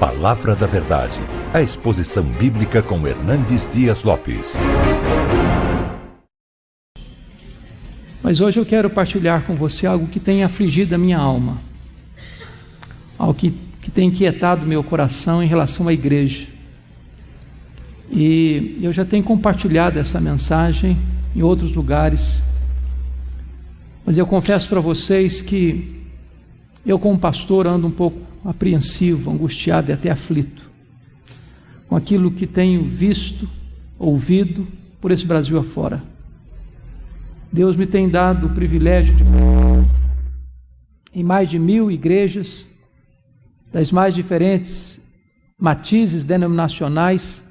Palavra da Verdade, a exposição bíblica com Hernandes Dias Lopes. Mas hoje eu quero partilhar com você algo que tem afligido a minha alma, algo que tem inquietado meu coração em relação à igreja. E eu já tenho compartilhado essa mensagem em outros lugares, mas eu confesso para vocês que eu, como pastor, ando um pouco apreensivo, angustiado e até aflito com aquilo que tenho visto, ouvido por esse Brasil afora. Deus me tem dado o privilégio de, em mais de 1000 igrejas, das mais diferentes matizes denominacionais,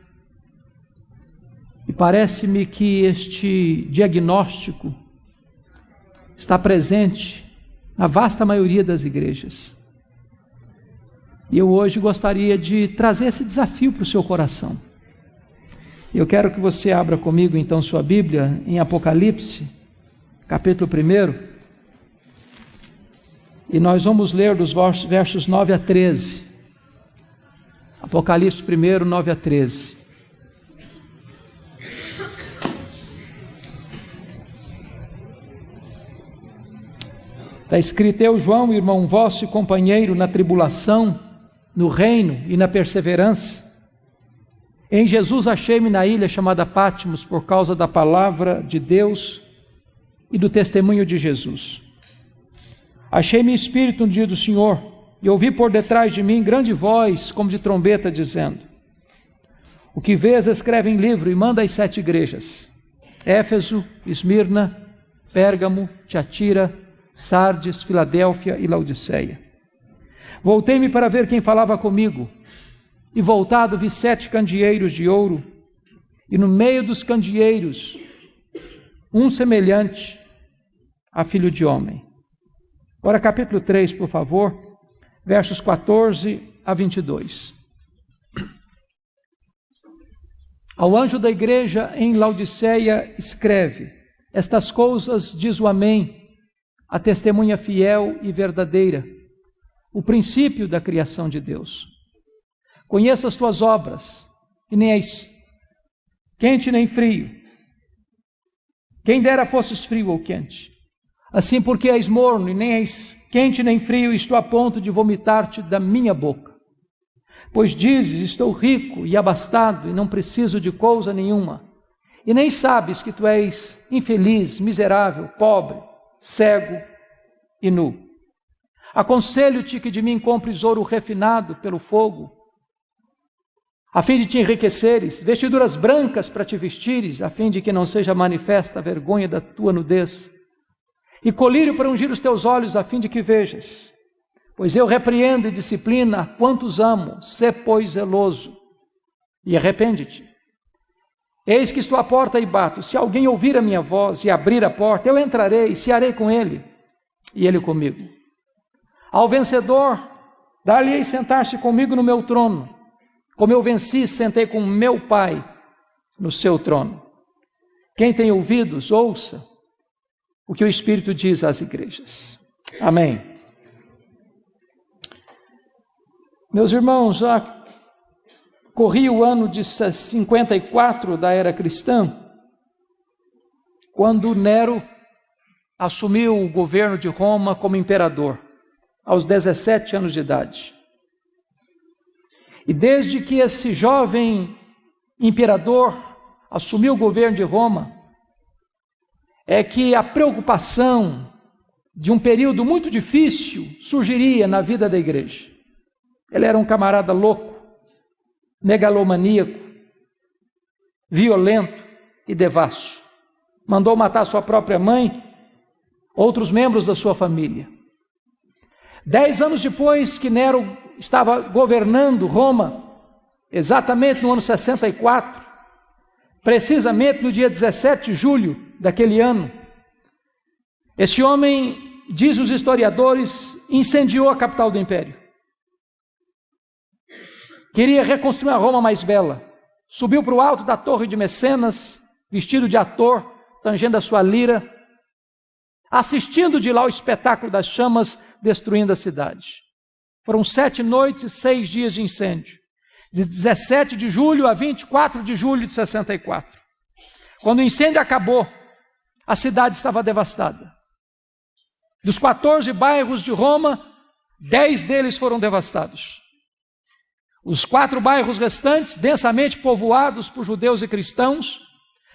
e parece-me que este diagnóstico está presente na vasta maioria das igrejas. E eu hoje gostaria de trazer esse desafio para o seu coração. Eu quero que você abra comigo então sua Bíblia em Apocalipse, capítulo 1, e nós vamos ler dos versos 9 a 13. Apocalipse 1, 9 a 13. Está escrito: eu, João, irmão vosso e companheiro na tribulação, no reino e na perseverança, em Jesus achei-me na ilha chamada Patmos por causa da palavra de Deus e do testemunho de Jesus. Achei-me em espírito no dia do Senhor, e ouvi por detrás de mim grande voz, como de trombeta, dizendo: o que vês, escreve em livro e manda às 7 igrejas: Éfeso, Esmirna, Pérgamo, Tiatira, Sardes, Filadélfia e Laodiceia. Voltei-me para ver quem falava comigo, e voltado vi 7 candeeiros de ouro, e no meio dos candeeiros um semelhante a filho de homem. Agora capítulo 3, por favor, versos 14 a 22. Ao anjo da igreja em Laodiceia escreve: estas coisas diz o Amém, a testemunha fiel e verdadeira, o princípio da criação de Deus. Conheço as tuas obras, que nem és quente nem frio. Quem dera fosses frio ou quente. Assim, porque és morno e nem és quente nem frio, estou a ponto de vomitar-te da minha boca. Pois dizes: estou rico e abastado e não preciso de coisa nenhuma. E nem sabes que tu és infeliz, miserável, pobre, cego e nu. Aconselho-te que de mim compres ouro refinado pelo fogo, a fim de te enriqueceres, vestiduras brancas para te vestires, a fim de que não seja manifesta a vergonha da tua nudez, e colírio para ungir os teus olhos, a fim de que vejas. Pois eu repreendo e disciplina a quantos amo, sê, pois, zeloso, e arrepende-te. Eis que estou à porta e bato. Se alguém ouvir a minha voz e abrir a porta, eu entrarei e cearei com ele, e ele comigo. Ao vencedor, dar-lhe-ei sentar-se comigo no meu trono, como eu venci, sentei com meu Pai no seu trono. Quem tem ouvidos, ouça o que o Espírito diz às igrejas. Amém. Meus irmãos, já corria o ano de 54 da era cristã, quando Nero assumiu o governo de Roma como imperador, aos 17 anos de idade. E desde que esse jovem imperador assumiu o governo de Roma, é que a preocupação de um período muito difícil surgiria na vida da igreja. Ele era um camarada louco, megalomaníaco, violento e devasso. Mandou matar sua própria mãe, outros membros da sua família. 10 anos depois que Nero estava governando Roma, exatamente no ano 64, precisamente no dia 17 de julho daquele ano, esse homem, diz os historiadores, incendiou a capital do império. Queria reconstruir a Roma mais bela. Subiu para o alto da torre de Mecenas, vestido de ator, tangendo a sua lira, assistindo de lá o espetáculo das chamas destruindo a cidade. Foram 7 noites e 6 dias de incêndio, de 17 de julho a 24 de julho de 64. Quando o incêndio acabou, a cidade estava devastada. Dos 14 bairros de Roma, 10 deles foram devastados. Os 4 bairros restantes, densamente povoados por judeus e cristãos,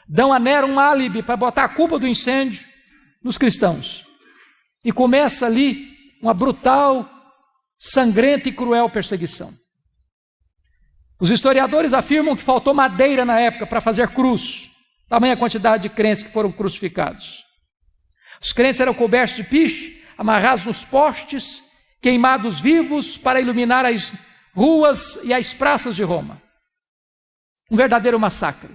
dão a Nero um álibi para botar a culpa do incêndio nos cristãos. E começa ali uma brutal, sangrenta e cruel perseguição. Os historiadores afirmam que faltou madeira na época para fazer cruz, tamanha quantidade de crentes que foram crucificados. Os crentes eram cobertos de piche, amarrados nos postes, queimados vivos para iluminar as ruas e as praças de Roma. Um verdadeiro massacre.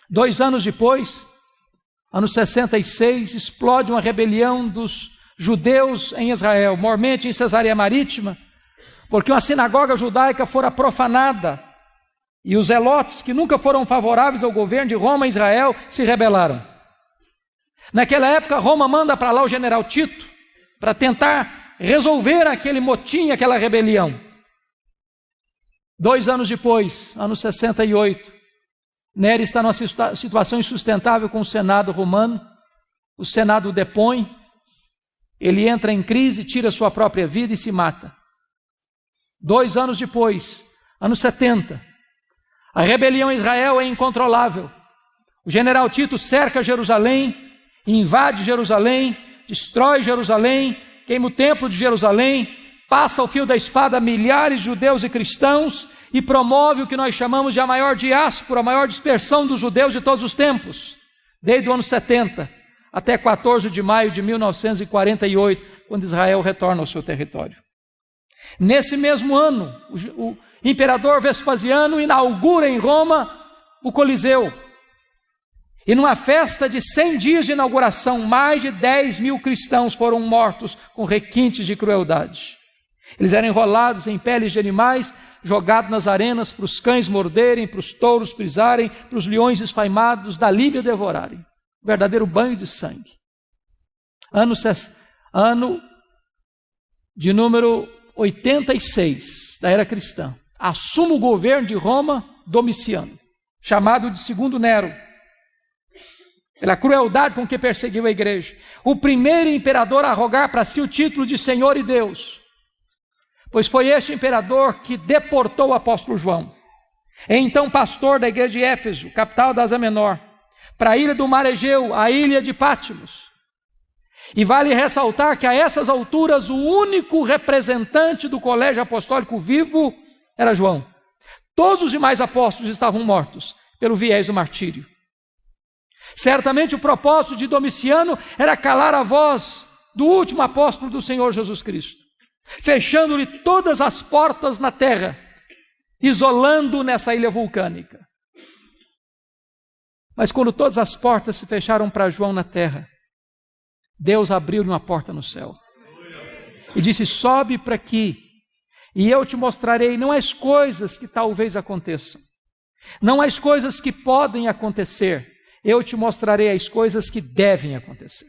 2 anos depois, ano 66, explode uma rebelião dos judeus em Israel, mormente em Cesareia Marítima, porque uma sinagoga judaica fora profanada e os zelotes, que nunca foram favoráveis ao governo de Roma em Israel, se rebelaram. Naquela época, Roma manda para lá o general Tito para tentar resolver aquele motim, aquela rebelião. 2 anos depois, ano 68, Nero está numa situação insustentável com o Senado romano. O Senado o depõe, ele entra em crise, tira sua própria vida e se mata. 2 anos depois, ano 70, a rebelião em Israel é incontrolável. O general Tito cerca Jerusalém, invade Jerusalém, destrói Jerusalém, queima o templo de Jerusalém, passa ao fio da espada a milhares de judeus e cristãos e promove o que nós chamamos de a maior diáspora, a maior dispersão dos judeus de todos os tempos, desde o ano 70 até 14 de maio de 1948, quando Israel retorna ao seu território. Nesse mesmo ano, o imperador Vespasiano inaugura em Roma o Coliseu. E numa festa de 100 dias de inauguração, mais de 10 mil cristãos foram mortos com requintes de crueldade. Eles eram enrolados em peles de animais, jogados nas arenas para os cães morderem, para os touros pisarem, para os leões esfaimados da Líbia devorarem. Verdadeiro banho de sangue. Ano de número 86 da era cristã. Assume o governo de Roma Domiciano, chamado de Segundo Nero, pela crueldade com que perseguiu a igreja. O primeiro imperador a arrogar para si o título de Senhor e Deus, pois foi este imperador que deportou o apóstolo João, então pastor da igreja de Éfeso, capital da Ásia Menor, para a ilha do Mar Egeu, a ilha de Pátimos. E vale ressaltar que a essas alturas o único representante do colégio apostólico vivo era João. Todos os demais apóstolos estavam mortos pelo viés do martírio. Certamente o propósito de Domiciano era calar a voz do último apóstolo do Senhor Jesus Cristo, fechando-lhe todas as portas na terra, isolando-o nessa ilha vulcânica. Mas quando todas as portas se fecharam para João na terra, Deus abriu-lhe uma porta no céu e disse: sobe para aqui e eu te mostrarei não as coisas que talvez aconteçam, não as coisas que podem acontecer, eu te mostrarei as coisas que devem acontecer.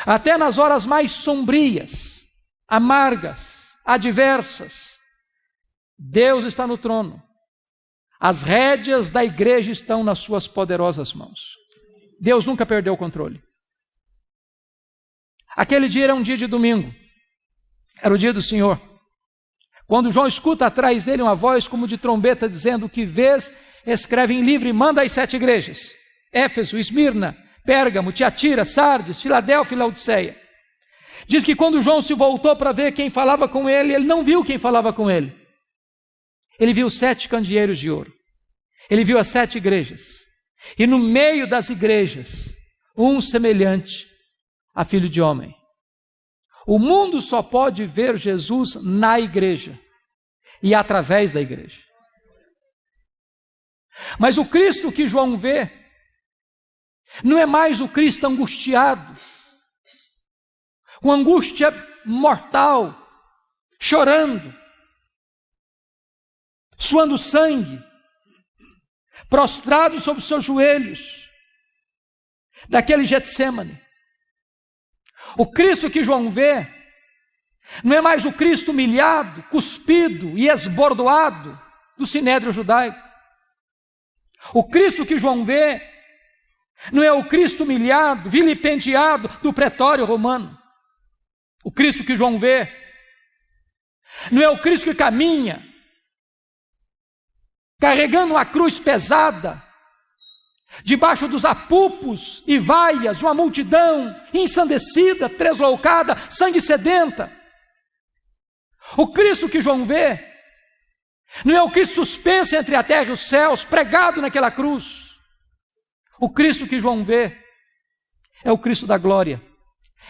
Até nas horas mais sombrias, amargas, adversas, Deus está no trono. As rédeas da igreja estão nas suas poderosas mãos. Deus nunca perdeu o controle. Aquele dia era um dia de domingo, era o dia do Senhor. Quando João escuta atrás dele uma voz como de trombeta dizendo: que vês, escreve em livro e manda às 7 igrejas: Éfeso, Esmirna, Pérgamo, Tiatira, Sardes, Filadélfia e Laodiceia. Diz que quando João se voltou para ver quem falava com ele, ele não viu quem falava com ele. Ele viu 7 candeeiros de ouro. Ele viu as 7 igrejas. E no meio das igrejas, um semelhante a filho de homem. O mundo só pode ver Jesus na igreja e através da igreja. Mas o Cristo que João vê não é mais o Cristo angustiado, com angústia mortal, chorando, suando sangue, prostrado sobre os seus joelhos, daquele Getsêmani. O Cristo que João vê Não é mais o Cristo humilhado, cuspido e esbordoado do sinédrio judaico. O Cristo que João vê não é o Cristo humilhado, vilipendiado do pretório romano. O Cristo que João vê não é o Cristo que caminha carregando uma cruz pesada debaixo dos apupos e vaias de uma multidão ensandecida, tresloucada, sangue sedenta. O Cristo que João vê não é o Cristo suspenso entre a terra e os céus, pregado naquela cruz. O Cristo que João vê é o Cristo da glória,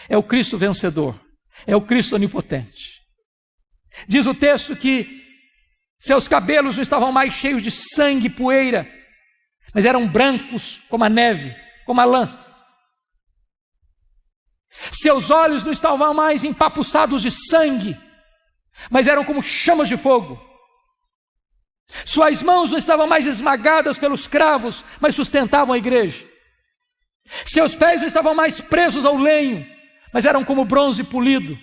é o Cristo vencedor, é o Cristo onipotente. Diz o texto que seus cabelos não estavam mais cheios de sangue e poeira, mas eram brancos como a neve, como a lã. Seus olhos não estavam mais empapuçados de sangue, mas eram como chamas de fogo. Suas mãos não estavam mais esmagadas pelos cravos, mas sustentavam a igreja. Seus pés não estavam mais presos ao lenho, mas eram como bronze polido.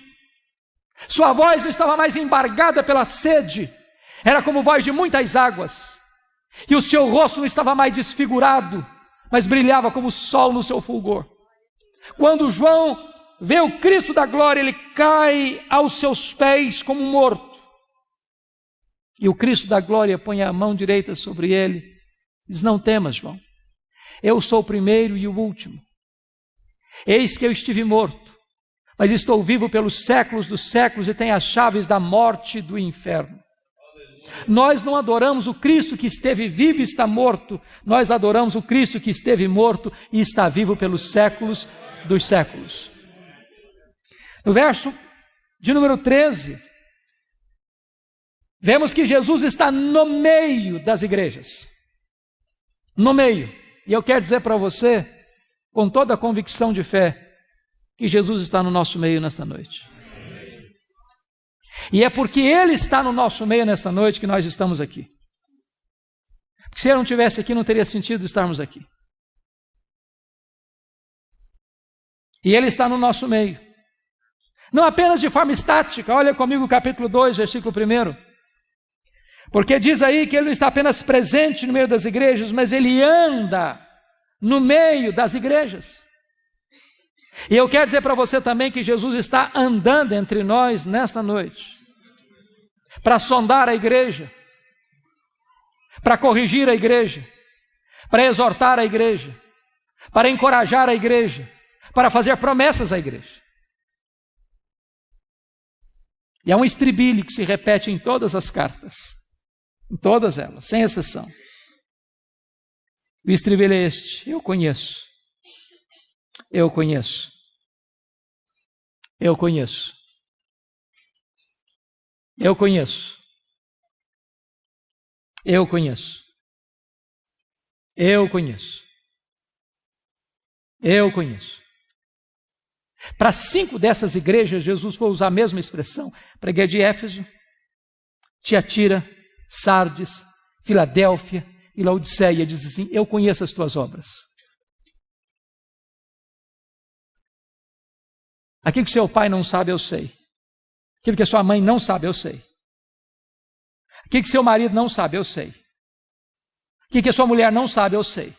Sua voz não estava mais embargada pela sede, era como voz de muitas águas. E o seu rosto não estava mais desfigurado, mas brilhava como o sol no seu fulgor. Quando João vê o Cristo da glória, ele cai aos seus pés como morto. E o Cristo da glória põe a mão direita sobre ele e diz: não temas, João, eu sou o primeiro e o último. Eis que eu estive morto, mas estou vivo pelos séculos dos séculos e tenho as chaves da morte e do inferno. Nós não adoramos o Cristo que esteve vivo e está morto, nós adoramos o Cristo que esteve morto e está vivo pelos séculos dos séculos. No verso de número 13, vemos que Jesus está no meio das igrejas. No meio. E eu quero dizer para você, com toda a convicção de fé, que Jesus está no nosso meio nesta noite. E é porque Ele está no nosso meio nesta noite que nós estamos aqui. Porque se Ele não estivesse aqui, não teria sentido estarmos aqui. E Ele está no nosso meio. Não apenas de forma estática. Olha comigo o capítulo 2, versículo 1. Porque diz aí que Ele não está apenas presente no meio das igrejas, mas Ele anda no meio das igrejas. E eu quero dizer para você também que Jesus está andando entre nós nesta noite, para sondar a igreja, para corrigir a igreja, para exortar a igreja, para encorajar a igreja, para fazer promessas à igreja. E há um estribilho que se repete em todas as cartas, em todas elas, sem exceção. O estribilho é este: eu conheço. Eu conheço. Eu conheço. Eu conheço. Eu conheço. Eu conheço. Eu conheço. Para 5 dessas igrejas, Jesus foi usar a mesma expressão. Para a igreja de Éfeso, Tiatira, Sardes, Filadélfia e Laodiceia, diz assim: eu conheço as tuas obras. Aquilo que seu pai não sabe, eu sei. Aquilo que sua mãe não sabe, eu sei. Aquilo que seu marido não sabe, eu sei. Aquilo que sua mulher não sabe, eu sei.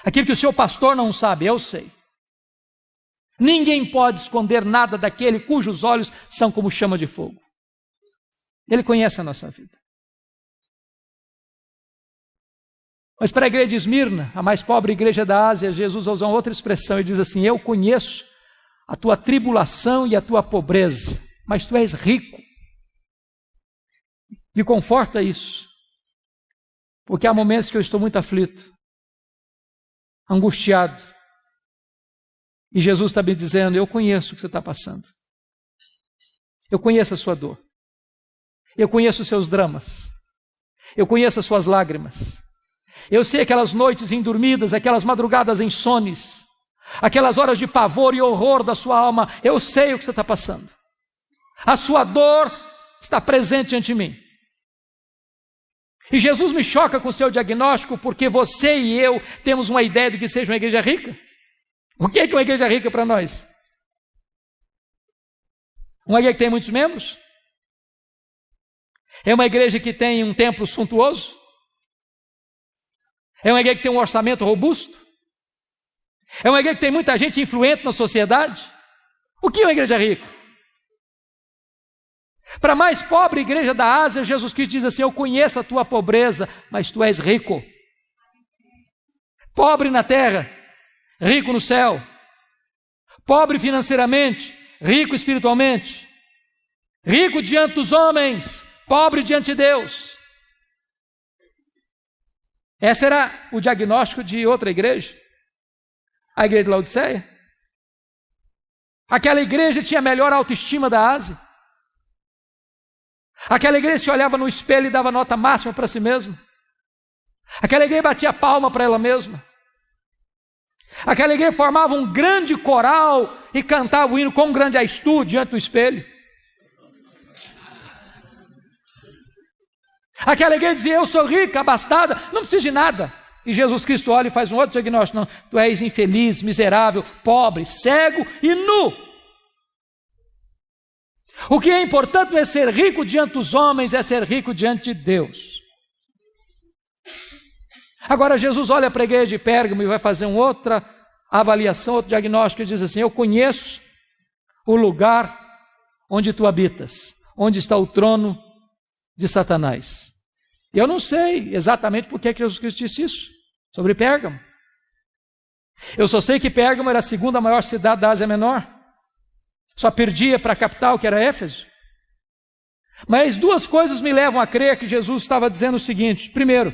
Aquilo que o seu pastor não sabe, eu sei. Ninguém pode esconder nada daquele cujos olhos são como chama de fogo. Ele conhece a nossa vida. Mas para a igreja de Esmirna, a mais pobre igreja da Ásia, Jesus usa uma outra expressão e diz assim: eu conheço a tua tribulação e a tua pobreza, mas tu és rico. Me conforta isso, porque há momentos que eu estou muito aflito, angustiado, e Jesus está me dizendo: eu conheço o que você está passando, eu conheço a sua dor, eu conheço os seus dramas, eu conheço as suas lágrimas, eu sei aquelas noites indormidas, aquelas madrugadas insones, aquelas horas de pavor e horror da sua alma. Eu sei o que você está passando. A sua dor está presente diante de mim. E Jesus me choca com o seu diagnóstico, porque você e eu temos uma ideia de que seja uma igreja rica. O que é uma igreja rica para nós? Uma igreja que tem muitos membros? É uma igreja que tem um templo suntuoso? É uma igreja que tem um orçamento robusto? É uma igreja que tem muita gente influente na sociedade? O que é uma igreja rica? Para a mais pobre igreja da Ásia, Jesus Cristo diz assim: eu conheço a tua pobreza, mas tu és rico. Pobre na terra, rico no céu. Pobre financeiramente, rico espiritualmente. Rico diante dos homens, pobre diante de Deus. Esse era o diagnóstico de outra igreja, a igreja de Laodiceia. Aquela igreja tinha a melhor autoestima da Ásia. Aquela igreja se olhava no espelho e dava nota máxima para si mesma. Aquela igreja batia palma para ela mesma. Aquela igreja formava um grande coral e cantava o hino "Quão grande és tu" diante do espelho. Aquela igreja dizia: eu sou rica, abastada, não preciso de nada. E Jesus Cristo olha e faz um outro diagnóstico: não, tu és infeliz, miserável, pobre, cego e nu. O que é importante não é ser rico diante dos homens, é ser rico diante de Deus. Agora Jesus olha para a igreja de Pérgamo e vai fazer uma outra avaliação, outro diagnóstico, e diz assim: eu conheço o lugar onde tu habitas, onde está o trono de Satanás. E eu não sei exatamente por que Jesus Cristo disse isso sobre Pérgamo. Eu só sei que Pérgamo era a segunda maior cidade da Ásia Menor. Só perdia para a capital, que era Éfeso. Mas duas coisas me levam a crer que Jesus estava dizendo o seguinte: primeiro,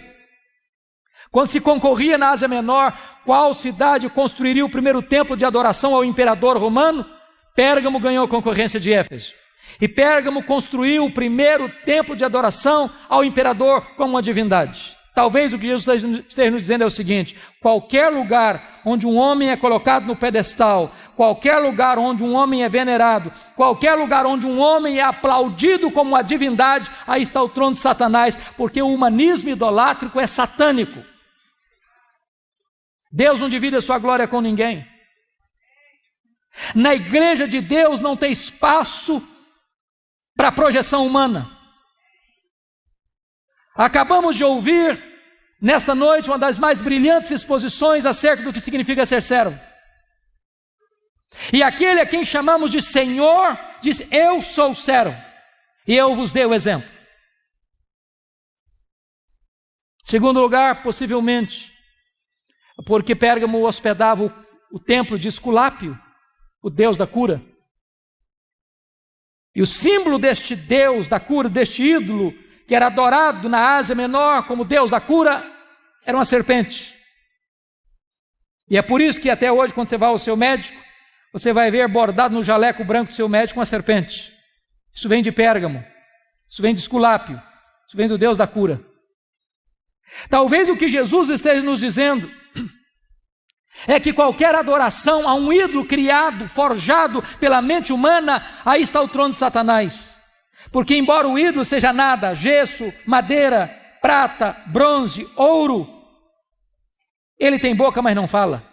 quando se concorria na Ásia Menor qual cidade construiria o primeiro templo de adoração ao imperador romano, Pérgamo ganhou a concorrência de Éfeso. E Pérgamo construiu o primeiro templo de adoração ao imperador como uma divindade. Talvez o que Jesus esteja nos dizendo é o seguinte: qualquer lugar onde um homem é colocado no pedestal, qualquer lugar onde um homem é venerado, qualquer lugar onde um homem é aplaudido como uma divindade, aí está o trono de Satanás, porque o humanismo idolátrico é satânico. Deus não divide a sua glória com ninguém. Na igreja de Deus não tem espaço para projeção humana. Acabamos de ouvir nesta noite uma das mais brilhantes exposições acerca do que significa ser servo. E aquele a quem chamamos de Senhor diz: eu sou servo e eu vos dei o exemplo. Segundo lugar, possivelmente porque Pérgamo hospedava o templo de Esculápio, o deus da cura. E o símbolo deste deus da cura, deste ídolo que era adorado na Ásia Menor como deus da cura, era uma serpente. E é por isso que até hoje, quando você vai ao seu médico, você vai ver bordado no jaleco branco do seu médico uma serpente. Isso vem de Pérgamo, isso vem de Esculápio, isso vem do deus da cura. Talvez o que Jesus esteja nos dizendo é que qualquer adoração a um ídolo criado, forjado pela mente humana, aí está o trono de Satanás. Porque embora o ídolo seja nada, gesso, madeira, prata, bronze, ouro, ele tem boca, mas não fala.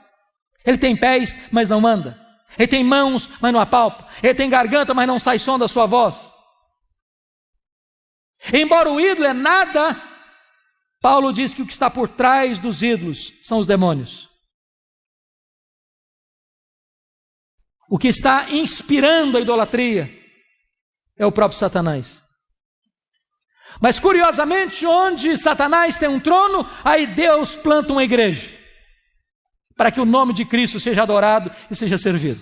Ele tem pés, mas não anda. Ele tem mãos, mas não apalpa. Ele tem garganta, mas não sai som da sua voz. Embora o ídolo é nada, Paulo diz que o que está por trás dos ídolos são os demônios. O que está inspirando a idolatria é o próprio Satanás. Mas curiosamente, onde Satanás tem um trono, aí Deus planta uma igreja, para que o nome de Cristo seja adorado e seja servido.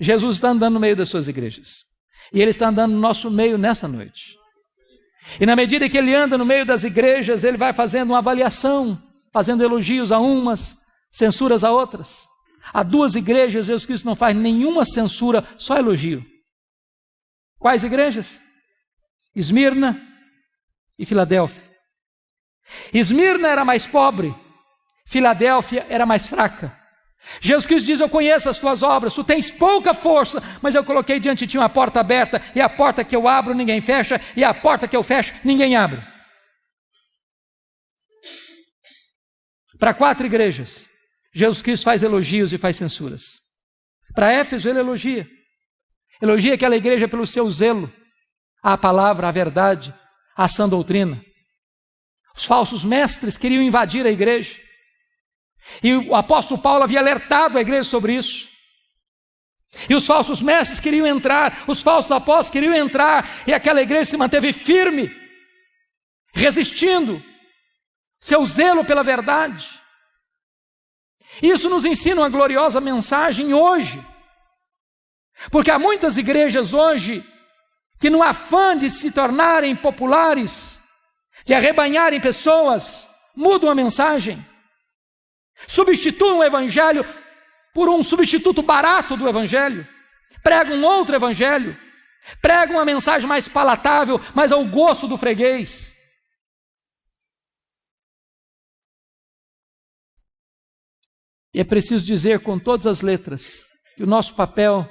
Jesus está andando no meio das suas igrejas, e Ele está andando no nosso meio nessa noite. E na medida que Ele anda no meio das igrejas, Ele vai fazendo uma avaliação, fazendo elogios a umas, censuras a outras. Há duas igrejas, Jesus Cristo não faz nenhuma censura, só elogio. Quais igrejas? Esmirna e Filadélfia. Esmirna era mais pobre, Filadélfia era mais fraca. Jesus Cristo diz: eu conheço as tuas obras, tu tens pouca força, mas eu coloquei diante de ti uma porta aberta, e a porta que eu abro ninguém fecha, e a porta que eu fecho ninguém abre. Para 4 igrejas, Jesus Cristo faz elogios e faz censuras. Para Éfeso ele elogia. Elogie aquela igreja pelo seu zelo à palavra, à verdade, à sã doutrina. Os falsos mestres queriam invadir a igreja. E o apóstolo Paulo havia alertado a igreja sobre isso. E os falsos mestres queriam entrar, os falsos apóstolos queriam entrar, e aquela igreja se manteve firme, resistindo, seu zelo pela verdade. Isso nos ensina uma gloriosa mensagem hoje, porque há muitas igrejas hoje que, no afã de se tornarem populares, de arrebanharem pessoas, mudam a mensagem, substituem o evangelho por um substituto barato do evangelho, pregam um outro evangelho, pregam uma mensagem mais palatável, mais ao gosto do freguês. E é preciso dizer com todas as letras que o nosso papel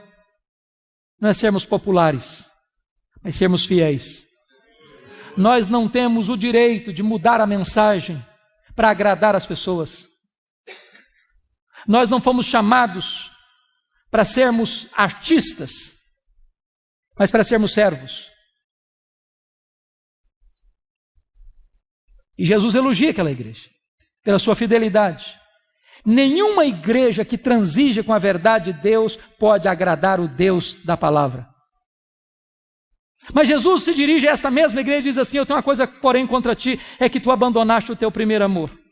não é sermos populares, mas sermos fiéis. Nós não temos o direito de mudar a mensagem para agradar as pessoas. Nós não fomos chamados para sermos artistas, mas para sermos servos. E Jesus elogia aquela igreja pela sua fidelidade. Nenhuma igreja que transija com a verdade de Deus pode agradar o Deus da palavra. Mas Jesus se dirige a esta mesma igreja e diz assim: eu tenho uma coisa, porém, contra ti, é que tu abandonaste o teu primeiro amor.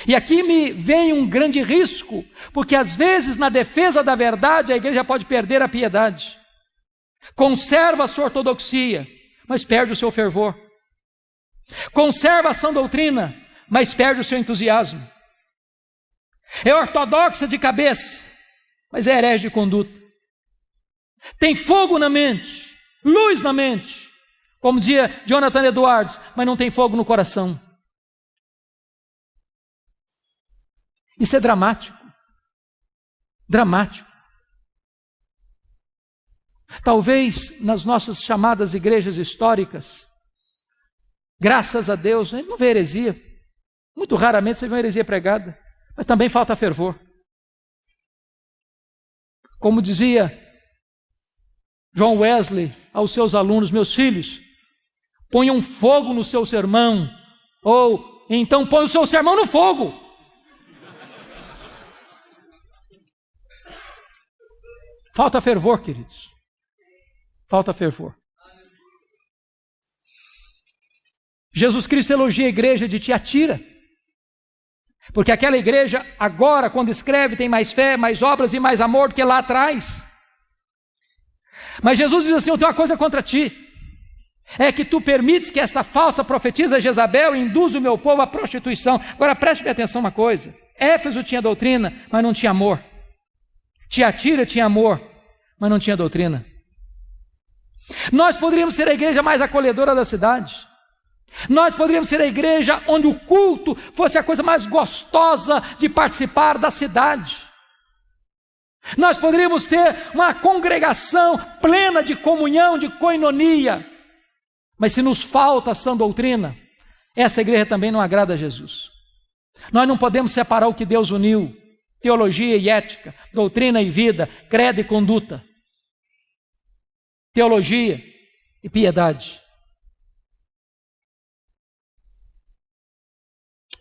E aqui me vem um grande risco, porque às vezes na defesa da verdade a igreja pode perder a piedade. Conserva a sua ortodoxia, mas perde o seu fervor. Conserva a sã doutrina, mas perde o seu entusiasmo. É ortodoxa de cabeça, mas é herege de conduta. Tem fogo na mente, luz na mente, como dizia Jonathan Edwards, mas não tem fogo no coração. Isso é dramático. Dramático. Talvez nas nossas chamadas igrejas históricas, graças a Deus, a gente não vê heresia. Muito raramente você vê uma heresia pregada, mas também falta fervor. Como dizia John Wesley aos seus alunos: meus filhos, ponham fogo no seu sermão, ou então põe o seu sermão no fogo. Falta fervor, queridos. Falta fervor. Jesus Cristo elogia a igreja de Tiatira, porque aquela igreja agora, quando escreve, tem mais fé, mais obras e mais amor do que lá atrás. Mas Jesus diz assim: eu tenho uma coisa contra ti, é que tu permites que esta falsa profetisa Jezabel induza o meu povo à prostituição. Agora preste bem atenção uma coisa: Éfeso tinha doutrina, mas não tinha amor. Tiatira tinha amor, mas não tinha doutrina. Nós poderíamos ser a igreja mais acolhedora da cidade. Nós poderíamos ser a igreja onde o culto fosse a coisa mais gostosa de participar da cidade. Nós poderíamos ter uma congregação plena de comunhão, de koinonia. Mas se nos falta a sã doutrina, essa igreja também não agrada a Jesus. Nós não podemos separar o que Deus uniu: teologia e ética, doutrina e vida, credo e conduta, teologia e piedade.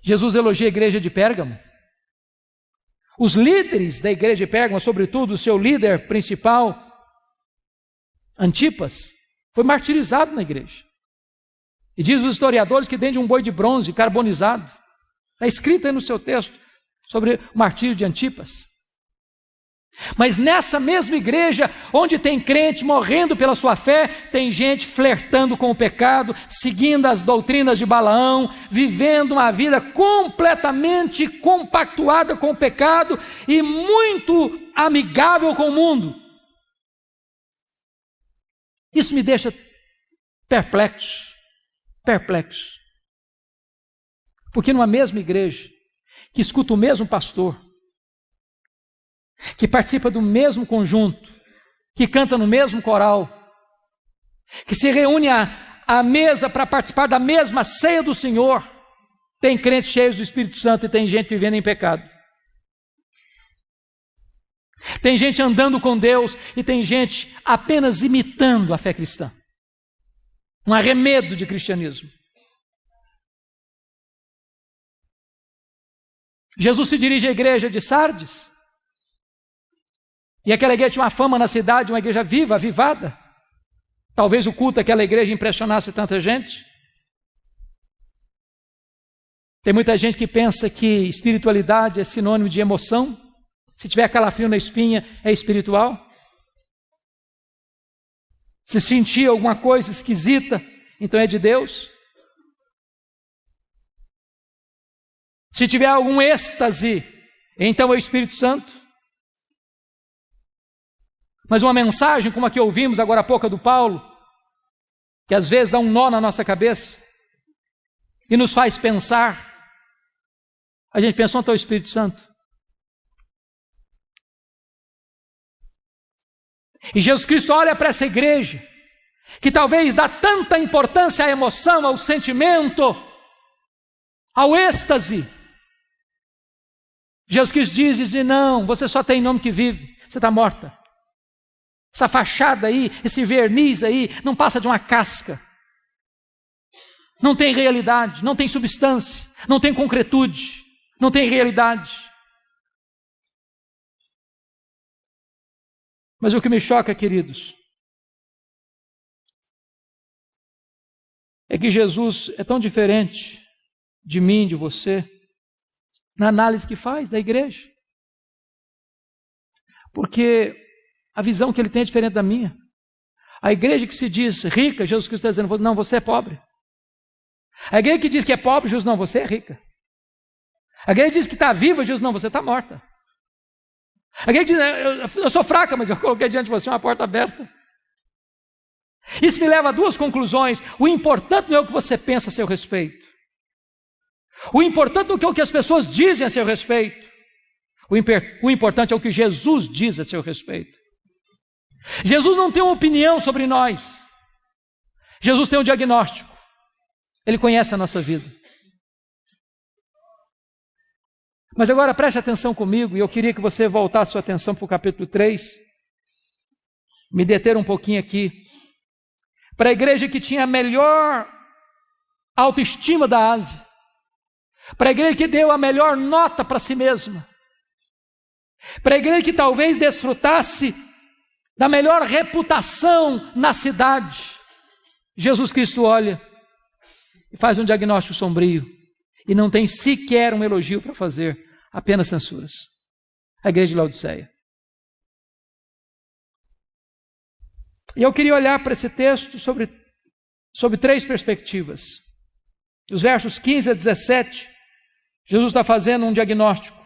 Jesus elogia a igreja de Pérgamo. Os líderes da igreja de Pérgamo, sobretudo o seu líder principal, Antipas, foi martirizado na igreja. E diz os historiadores que dentro de um boi de bronze carbonizado. Está escrito aí no seu texto sobre o martírio de Antipas. Mas nessa mesma igreja, onde tem crente morrendo pela sua fé, tem gente flertando com o pecado, seguindo as doutrinas de Balaão, vivendo uma vida completamente compactuada com o pecado e muito amigável com o mundo. Isso me deixa perplexo. Porque numa mesma igreja, que escuta o mesmo pastor, que participa do mesmo conjunto, que canta no mesmo coral, que se reúne à mesa para participar da mesma ceia do Senhor, tem crentes cheios do Espírito Santo e tem gente vivendo em pecado. Tem gente andando com Deus e tem gente apenas imitando a fé cristã. Um arremedo de cristianismo. Jesus se dirige à igreja de Sardes. E aquela igreja tinha uma fama na cidade, uma igreja viva, avivada. Talvez o culto daquela igreja impressionasse tanta gente. Tem muita gente que pensa que espiritualidade é sinônimo de emoção. Se tiver calafrio na espinha, é espiritual. Se sentir alguma coisa esquisita, então é de Deus. Se tiver algum êxtase, então é o Espírito Santo. Mas uma mensagem como a que ouvimos agora há pouco do Paulo, que às vezes dá um nó na nossa cabeça e nos faz pensar, a gente pensa, onde está o Espírito Santo? E Jesus Cristo olha para essa igreja, que talvez dá tanta importância à emoção, ao sentimento, ao êxtase. Jesus Cristo diz, não, você só tem nome que vive, você está morta. Essa fachada aí, esse verniz aí, não passa de uma casca. Não tem realidade, não tem substância, não tem concretude, não tem realidade. Mas o que me choca, queridos, é que Jesus é tão diferente de mim, de você, na análise que faz da igreja. Porque a visão que ele tem é diferente da minha. A igreja que se diz rica, Jesus Cristo está dizendo, não, você é pobre. A igreja que diz que é pobre, Jesus, não, você é rica. A igreja diz que está viva, Jesus, não, você está morta. A igreja diz, eu sou fraca, mas eu coloquei diante de você uma porta aberta. Isso me leva a duas conclusões. O importante não é o que você pensa a seu respeito. O importante não é o que as pessoas dizem a seu respeito. O importante é o que Jesus diz a seu respeito. Jesus não tem uma opinião sobre nós. Jesus tem um diagnóstico. Ele conhece a nossa vida. Mas agora preste atenção comigo, e eu queria que você voltasse sua atenção para o capítulo 3. Me deter um pouquinho aqui. Para a igreja que tinha a melhor autoestima da Ásia. Para a igreja que deu a melhor nota para si mesma. Para a igreja que talvez desfrutasse da melhor reputação na cidade. Jesus Cristo olha e faz um diagnóstico sombrio. E não tem sequer um elogio para fazer, apenas censuras. A igreja de Laodiceia. E eu queria olhar para esse texto sobre três perspectivas. Dos versos 15 a 17, Jesus está fazendo um diagnóstico.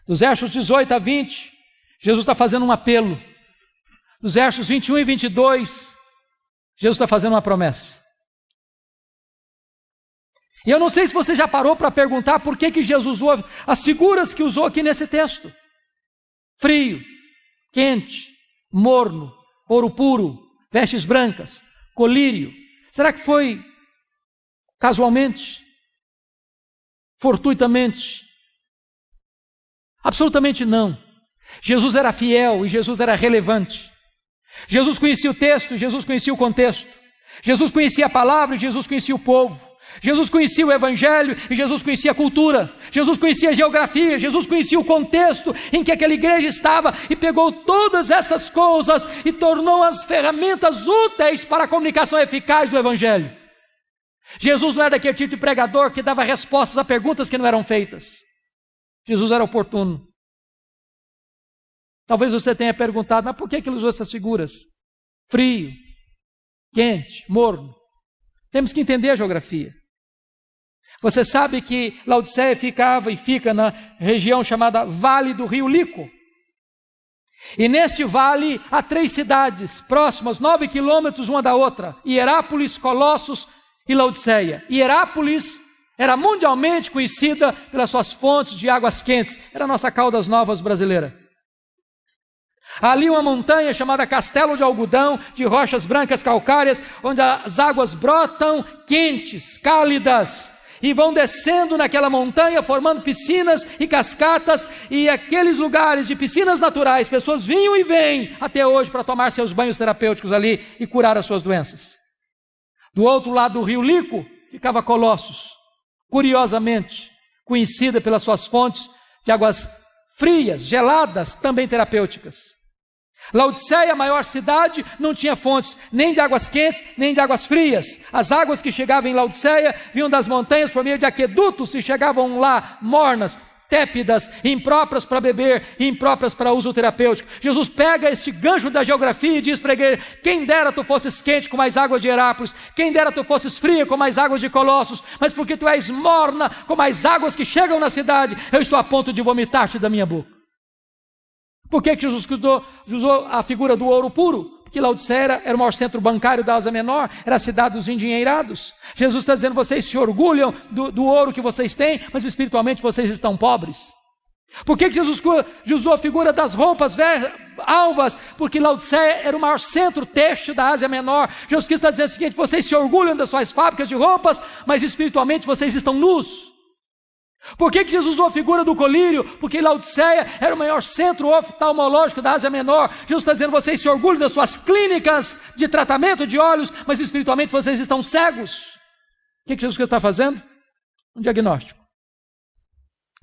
Dos versos 18 a 20, Jesus está fazendo um apelo. Dos versos 21 e 22, Jesus está fazendo uma promessa. E eu não sei se você já parou para perguntar por que Jesus usou as figuras que usou aqui nesse texto. Frio, quente, morno, ouro puro, vestes brancas, colírio. Será que foi casualmente? Fortuitamente? Absolutamente não. Jesus era fiel e Jesus era relevante. Jesus conhecia o texto, Jesus conhecia o contexto. Jesus conhecia a palavra e Jesus conhecia o povo. Jesus conhecia o evangelho e Jesus conhecia a cultura. Jesus conhecia a geografia, Jesus conhecia o contexto em que aquela igreja estava e pegou todas estas coisas e tornou as ferramentas úteis para a comunicação eficaz do evangelho. Jesus não era daquele tipo de pregador que dava respostas a perguntas que não eram feitas. Jesus era oportuno. Talvez você tenha perguntado, mas por que ele usou essas figuras? Frio, quente, morno. Temos que entender a geografia. Você sabe que Laodiceia ficava e fica na região chamada Vale do Rio Lico. E neste vale há 3 cidades próximas, 9 quilômetros uma da outra. Hierápolis, Colossos e Laodiceia. Hierápolis era mundialmente conhecida pelas suas fontes de águas quentes. Era a nossa Caldas Novas brasileira. Ali uma montanha chamada Castelo de Algodão, de rochas brancas calcárias, onde as águas brotam quentes, cálidas. e vão descendo naquela montanha, formando piscinas e cascatas, e aqueles lugares de piscinas naturais, pessoas vinham e vêm até hoje para tomar seus banhos terapêuticos ali e curar as suas doenças. Do outro lado do rio Lico ficava Colossos, curiosamente conhecida pelas suas fontes de águas frias, geladas, também terapêuticas. Laodiceia, a maior cidade, não tinha fontes nem de águas quentes, nem de águas frias. As águas que chegavam em Laodiceia vinham das montanhas por meio de aquedutos e chegavam lá mornas, tépidas, impróprias para beber, impróprias para uso terapêutico. Jesus pega este gancho da geografia e diz para a igreja: quem dera tu fosses quente com mais águas de Herápolis, quem dera tu fosses fria com mais águas de Colossos, mas porque tu és morna com mais águas que chegam na cidade, eu estou a ponto de vomitar-te da minha boca. Por que Jesus usou a figura do ouro puro? Porque Laodiceia era o maior centro bancário da Ásia Menor, era a cidade dos endinheirados. Jesus está dizendo: vocês se orgulham do ouro que vocês têm, mas espiritualmente vocês estão pobres. Por que Jesus usou a figura das roupas alvas? Porque Laodiceia era o maior centro têxtil da Ásia Menor. Jesus está dizendo o seguinte: vocês se orgulham das suas fábricas de roupas, mas espiritualmente vocês estão nus. Por que Jesus usou a figura do colírio? Porque Laodiceia era o maior centro oftalmológico da Ásia Menor. Jesus está dizendo: vocês se orgulham das suas clínicas de tratamento de olhos, mas espiritualmente vocês estão cegos. O que Jesus está fazendo? Um diagnóstico.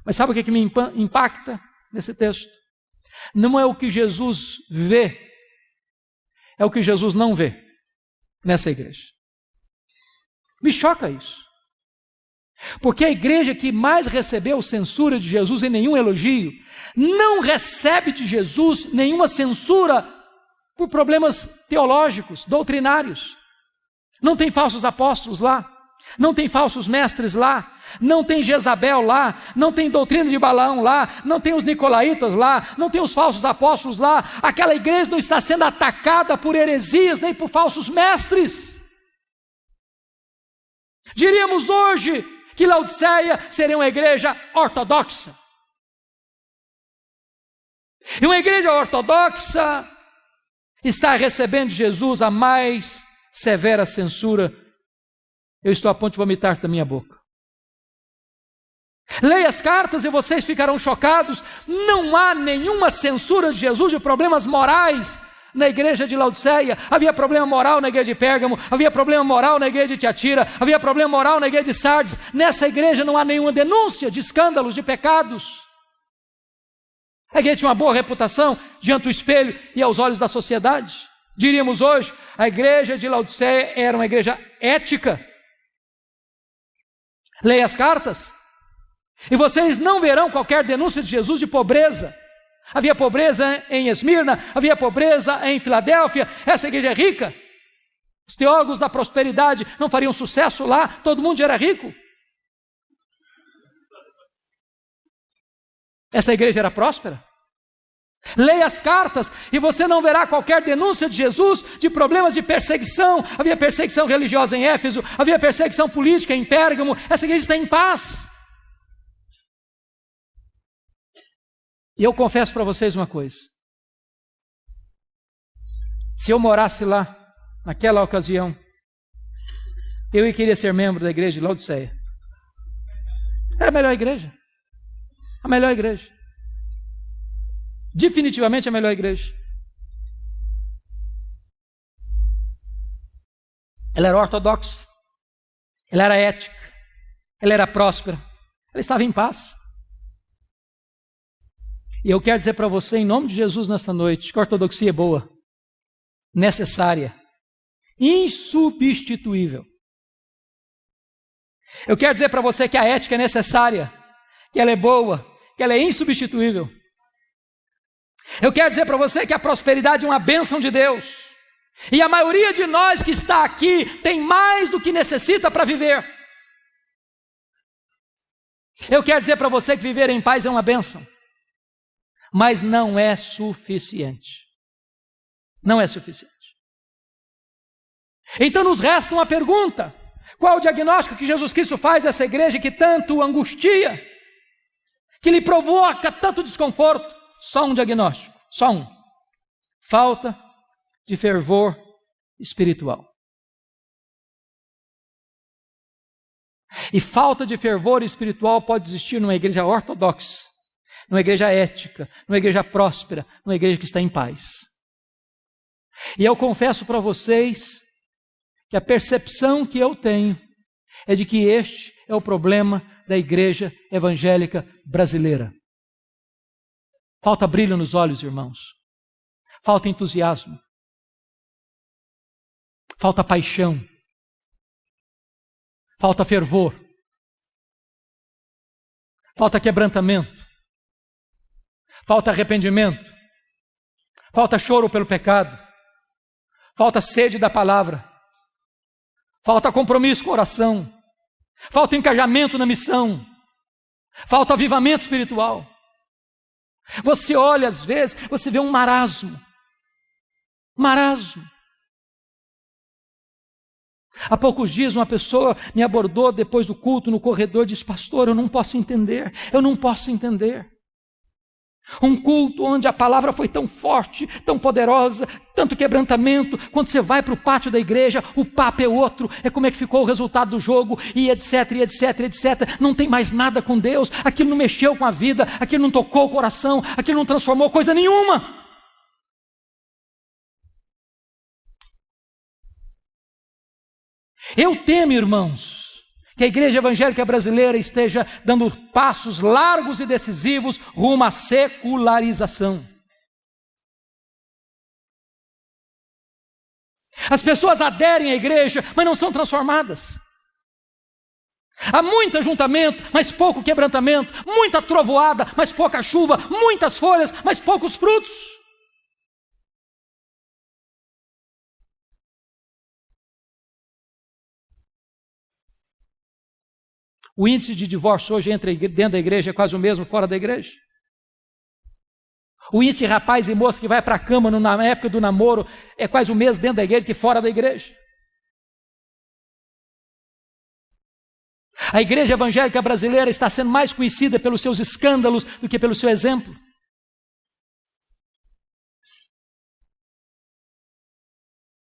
Mas sabe o que me impacta nesse texto? Não é o que Jesus vê, é o que Jesus não vê nessa igreja. Me choca isso. Porque a igreja que mais recebeu censura de Jesus e nenhum elogio, não recebe de Jesus nenhuma censura por problemas teológicos, doutrinários. Não tem falsos apóstolos lá, não tem falsos mestres lá, não tem Jezabel lá, não tem doutrina de Balaão lá, não tem os nicolaítas lá, não tem os falsos apóstolos lá. Aquela igreja não está sendo atacada por heresias nem por falsos mestres. Diríamos hoje que Laodiceia seria uma igreja ortodoxa. E uma igreja ortodoxa está recebendo de Jesus a mais severa censura. Eu estou a ponto de vomitar da minha boca. Leia as cartas e vocês ficarão chocados. Não há nenhuma censura de Jesus de problemas morais na igreja de Laodiceia. Havia problema moral na igreja de Pérgamo, havia problema moral na igreja de Tiatira, havia problema moral na igreja de Sardes. Nessa igreja não há nenhuma denúncia de escândalos, de pecados. A igreja tinha uma boa reputação diante do espelho e aos olhos da sociedade. Diríamos hoje, a igreja de Laodiceia era uma igreja ética. Leia as cartas e vocês não verão qualquer denúncia de Jesus de pobreza. Havia pobreza em Esmirna, havia pobreza em Filadélfia. Essa igreja é rica. Os teólogos da prosperidade não fariam sucesso lá, todo mundo já era rico. Essa igreja era próspera. Leia as cartas e você não verá qualquer denúncia de Jesus de problemas de perseguição. Havia perseguição religiosa em Éfeso, havia perseguição política em Pérgamo. Essa igreja está em paz. E eu confesso para vocês uma coisa: se eu morasse lá, naquela ocasião, eu queria ser membro da igreja de Laodiceia. Era a melhor igreja. A melhor igreja. Definitivamente a melhor igreja. Ela era ortodoxa, ela era ética, ela era próspera, ela estava em paz. E eu quero dizer para você, em nome de Jesus, nesta noite, que a ortodoxia é boa, necessária, insubstituível. Eu quero dizer para você que a ética é necessária, que ela é boa, que ela é insubstituível. Eu quero dizer para você que a prosperidade é uma bênção de Deus. E a maioria de nós que está aqui tem mais do que necessita para viver. Eu quero dizer para você que viver em paz é uma bênção. Mas não é suficiente. Não é suficiente. Então nos resta uma pergunta: qual o diagnóstico que Jesus Cristo faz a essa igreja que tanto angustia, que lhe provoca tanto desconforto? Só um diagnóstico, só um: falta de fervor espiritual. E falta de fervor espiritual pode existir numa igreja ortodoxa, numa igreja ética, numa igreja próspera, numa igreja que está em paz. E eu confesso para vocês que a percepção que eu tenho é de que este é o problema da igreja evangélica brasileira. Falta brilho nos olhos, irmãos. Falta entusiasmo. Falta paixão. Falta fervor. Falta quebrantamento. Falta arrependimento. Falta choro pelo pecado. Falta sede da palavra. Falta compromisso com a oração. Falta engajamento na missão. Falta avivamento espiritual. Você olha às vezes, você vê um marasmo. Marasmo. Há poucos dias uma pessoa me abordou depois do culto no corredor e disse: pastor, eu não posso entender. Um culto onde a palavra foi tão forte, tão poderosa, tanto quebrantamento, quando você vai para o pátio da igreja, o papo é outro, é como é que ficou o resultado do jogo, e etc, não tem mais nada com Deus, aquilo não mexeu com a vida, aquilo não tocou o coração, aquilo não transformou coisa nenhuma. Eu temo, irmãos, que a igreja evangélica brasileira esteja dando passos largos e decisivos rumo à secularização. As pessoas aderem à igreja, mas não são transformadas. Há muito ajuntamento, mas pouco quebrantamento, muita trovoada, mas pouca chuva, muitas folhas, mas poucos frutos. O índice de divórcio hoje dentro da igreja é quase o mesmo fora da igreja. O índice de rapaz e moça que vai para a cama na época do namoro é quase o mesmo dentro da igreja que fora da igreja. A igreja evangélica brasileira está sendo mais conhecida pelos seus escândalos do que pelo seu exemplo.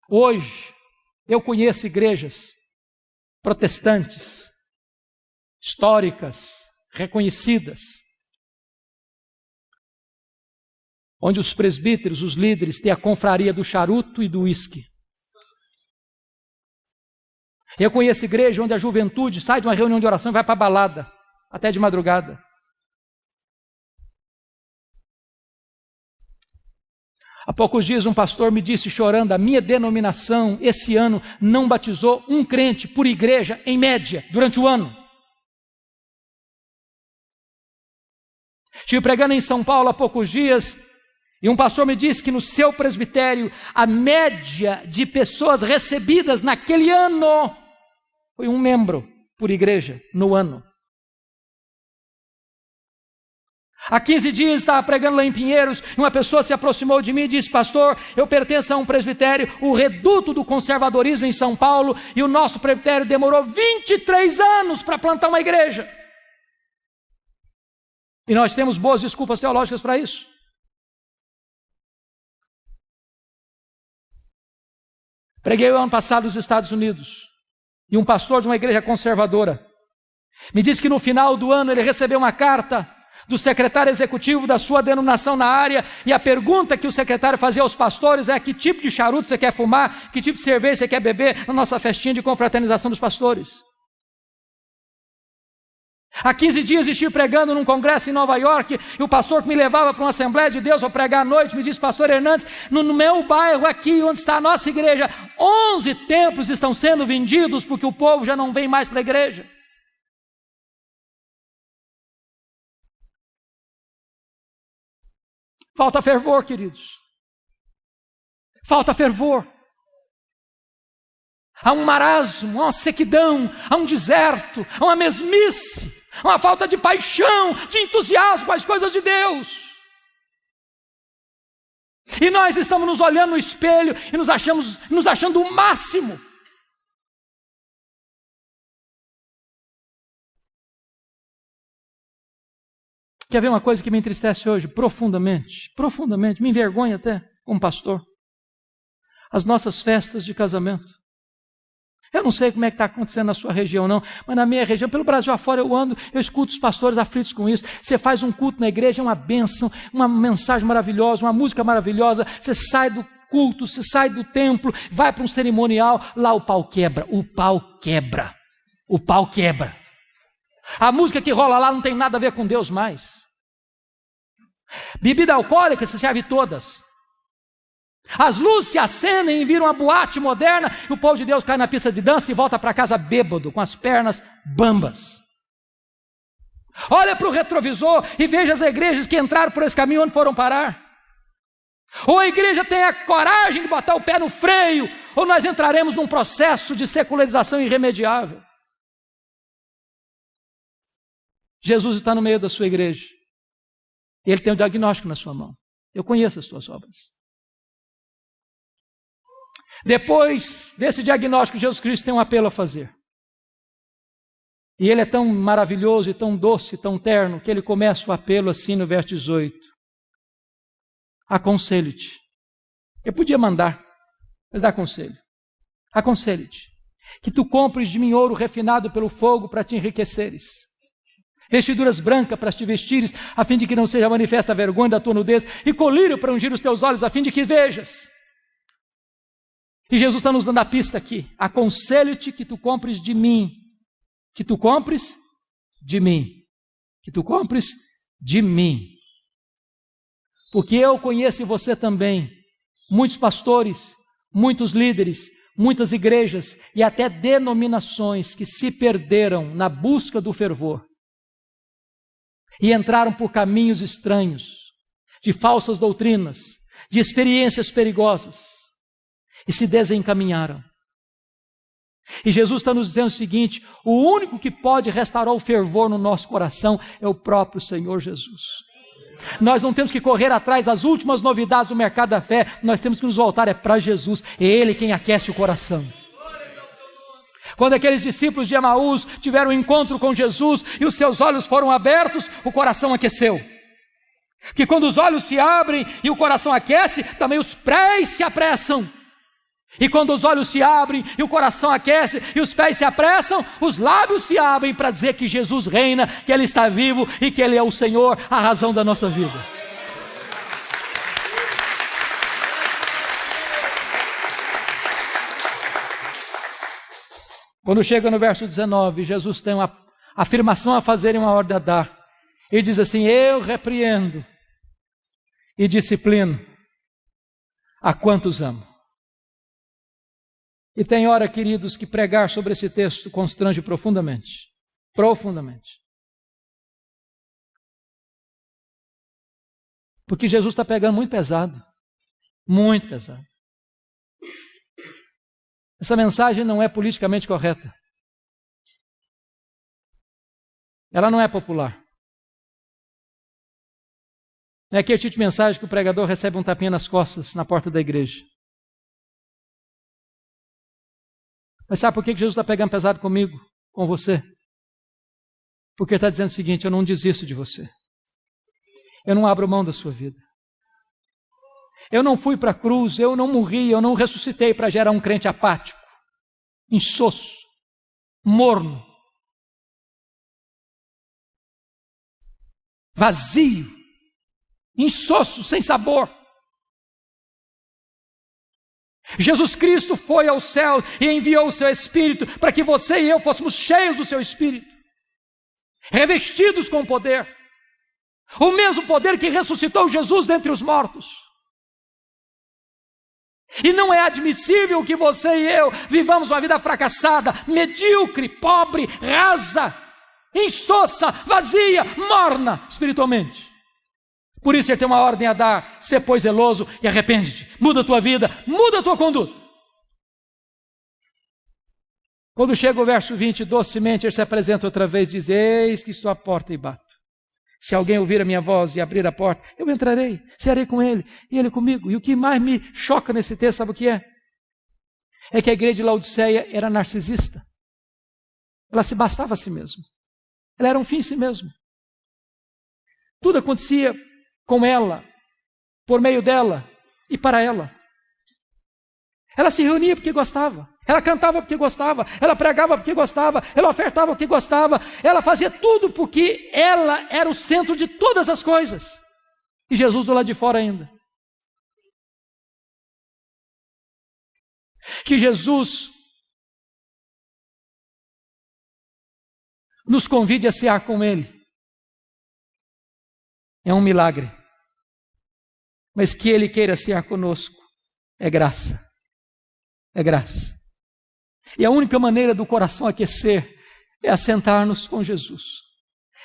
Hoje, eu conheço igrejas protestantes, históricas, reconhecidas, onde os presbíteros, os líderes, têm a confraria do charuto e do uísque. Eu conheço igreja onde a juventude sai de uma reunião de oração e vai para a balada, até de madrugada. Há poucos dias um pastor me disse chorando: a minha denominação esse ano não batizou um crente por igreja, em média, durante o ano. Estive pregando em São Paulo há poucos dias e um pastor me disse que no seu presbitério a média de pessoas recebidas naquele ano foi um membro por igreja no ano. Há 15 dias estava pregando lá em Pinheiros e uma pessoa se aproximou de mim e disse: pastor, eu pertenço a um presbitério, o reduto do conservadorismo em São Paulo, e o nosso presbitério demorou 23 anos para plantar uma igreja. E nós temos boas desculpas teológicas para isso. Preguei o ano passado nos Estados Unidos, e um pastor de uma igreja conservadora me disse que no final do ano ele recebeu uma carta do secretário executivo da sua denominação na área, e a pergunta que o secretário fazia aos pastores é: que tipo de charuto você quer fumar, que tipo de cerveja você quer beber na nossa festinha de confraternização dos pastores. Há 15 dias estive pregando num congresso em Nova York, e o pastor que me levava para uma Assembleia de Deus para pregar à noite me disse: pastor Hernandes, no meu bairro aqui onde está a nossa igreja, 11 templos estão sendo vendidos porque o povo já não vem mais para a igreja. Falta fervor, queridos. Falta fervor. Há um marasmo, há uma sequidão, há um deserto, há uma mesmice, há uma falta de paixão, de entusiasmo com as coisas de Deus. E nós estamos nos olhando no espelho e nos achando o máximo. Quer ver uma coisa que me entristece hoje profundamente, me envergonha até como pastor? As nossas festas de casamento. Eu não sei como é que está acontecendo na sua região, não, mas na minha região, pelo Brasil afora, eu ando, eu escuto os pastores aflitos com isso. Você faz um culto na igreja, é uma bênção, uma mensagem maravilhosa, uma música maravilhosa. Você sai do culto, você sai do templo, vai para um cerimonial, lá o pau quebra, o pau quebra, o pau quebra. A música que rola lá não tem nada a ver com Deus mais. Bebida alcoólica, você serve todas. As luzes se acendem e viram uma boate moderna, e o povo de Deus cai na pista de dança e volta para casa bêbado, com as pernas bambas. Olha para o retrovisor e veja as igrejas que entraram por esse caminho, onde foram parar. Ou a igreja tem a coragem de botar o pé no freio, ou nós entraremos num processo de secularização irremediável. Jesus está no meio da sua igreja. Ele tem um diagnóstico na sua mão. Eu conheço as suas obras. Depois desse diagnóstico, Jesus Cristo tem um apelo a fazer. E ele é tão maravilhoso e tão doce, tão terno, que ele começa o apelo assim no verso 18. Aconselho-te. Eu podia mandar, mas dá conselho. Aconselho-te que tu compres de mim ouro refinado pelo fogo para te enriqueceres. Vestiduras brancas para te vestires, a fim de que não seja manifesta a vergonha da tua nudez, e colírio para ungir os teus olhos, a fim de que vejas. E Jesus está nos dando a pista aqui. Aconselho-te que tu compres de mim. Que tu compres de mim. Que tu compres de mim. Porque eu conheço em você também muitos pastores, muitos líderes, muitas igrejas e até denominações que se perderam na busca do fervor. E entraram por caminhos estranhos, de falsas doutrinas, de experiências perigosas. E se desencaminharam. E Jesus está nos dizendo o seguinte: o único que pode restaurar o fervor no nosso coração é o próprio Senhor Jesus. Nós não temos que correr atrás das últimas novidades do mercado da fé, nós temos que nos voltar para Jesus, é Ele quem aquece o coração. Quando aqueles discípulos de Emaús tiveram um encontro com Jesus e os seus olhos foram abertos, o coração aqueceu. Que quando os olhos se abrem e o coração aquece, também os pés se apressam. E quando os olhos se abrem e o coração aquece e os pés se apressam, os lábios se abrem para dizer que Jesus reina, que Ele está vivo e que Ele é o Senhor, a razão da nossa vida. Quando chega no verso 19, Jesus tem uma afirmação a fazer e uma ordem a dar. Ele diz assim: eu repreendo e disciplino a quantos amo. E tem hora, queridos, que pregar sobre esse texto constrange profundamente. Profundamente. Porque Jesus está pegando muito pesado. Muito pesado. Essa mensagem não é politicamente correta. Ela não é popular. Não é aquele tipo de mensagem que o pregador recebe um tapinha nas costas na porta da igreja. Mas sabe por que Jesus está pegando pesado comigo, com você? Porque Ele está dizendo o seguinte: eu não desisto de você. Eu não abro mão da sua vida. Eu não fui para a cruz, eu não morri, eu não ressuscitei para gerar um crente apático, insosso, morno, vazio, insosso, sem sabor. Jesus Cristo foi ao céu e enviou o seu Espírito para que você e eu fôssemos cheios do seu Espírito, revestidos com poder, o mesmo poder que ressuscitou Jesus dentre os mortos. E não é admissível que você e eu vivamos uma vida fracassada, medíocre, pobre, rasa, insossa, vazia, morna espiritualmente. Por isso Ele tem uma ordem a dar: sê pois zeloso e arrepende-te, muda a tua vida, muda a tua conduta. Quando chega o verso 20, docemente Ele se apresenta outra vez, diz: eis que estou à porta e bato. Se alguém ouvir a minha voz e abrir a porta, eu entrarei, cearei com ele e ele comigo. E o que mais me choca nesse texto, sabe o que é? É que a igreja de Laodiceia era narcisista. Ela se bastava a si mesma. Ela era um fim em si mesma. Tudo acontecia com ela, por meio dela e para ela. Ela se reunia porque gostava. Ela cantava porque gostava, ela pregava porque gostava, ela ofertava porque gostava, ela fazia tudo porque ela era o centro de todas as coisas. E Jesus do lado de fora ainda. Que Jesus nos convide a cear com Ele. É um milagre. Mas que Ele queira cear conosco é graça. É graça. E a única maneira do coração aquecer é assentar-nos com Jesus.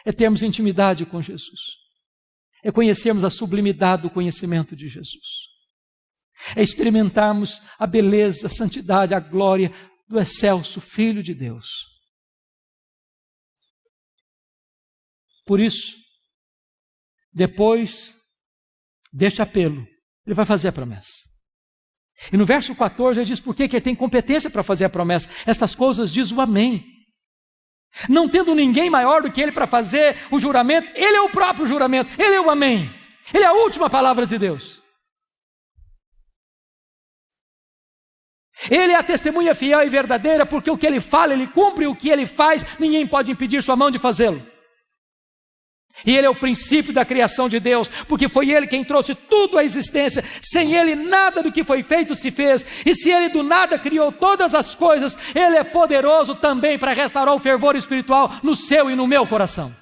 É termos intimidade com Jesus. É conhecermos a sublimidade do conhecimento de Jesus. É experimentarmos a beleza, a santidade, a glória do excelso Filho de Deus. Por isso, depois deste apelo, ele vai fazer a promessa. E no verso 14 ele diz por que ele tem competência para fazer a promessa. Estas coisas diz o amém. Não tendo ninguém maior do que ele para fazer o juramento, ele é o próprio juramento, ele é o amém. Ele é a última palavra de Deus. Ele é a testemunha fiel e verdadeira, porque o que ele fala, ele cumpre, o que ele faz, ninguém pode impedir sua mão de fazê-lo. E ele é o princípio da criação de Deus, porque foi ele quem trouxe tudo à existência. Sem ele nada do que foi feito se fez, e se ele do nada criou todas as coisas, ele é poderoso também para restaurar o fervor espiritual no seu e no meu coração.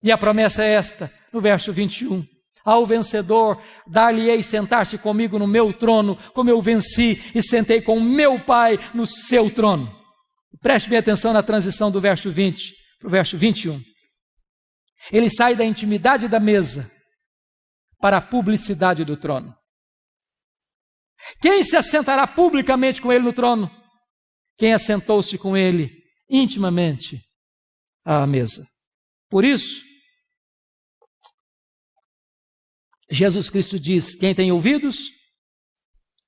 E a promessa é esta, no verso 21. Ao vencedor, dar-lhe-ei sentar-se comigo no meu trono, como eu venci e sentei com o meu Pai no seu trono. Preste bem atenção na transição do verso 20 para o verso 21. Ele sai da intimidade da mesa para a publicidade do trono. Quem se assentará publicamente com ele no trono? Quem assentou-se com ele intimamente à mesa. Por isso, Jesus Cristo diz: quem tem ouvidos,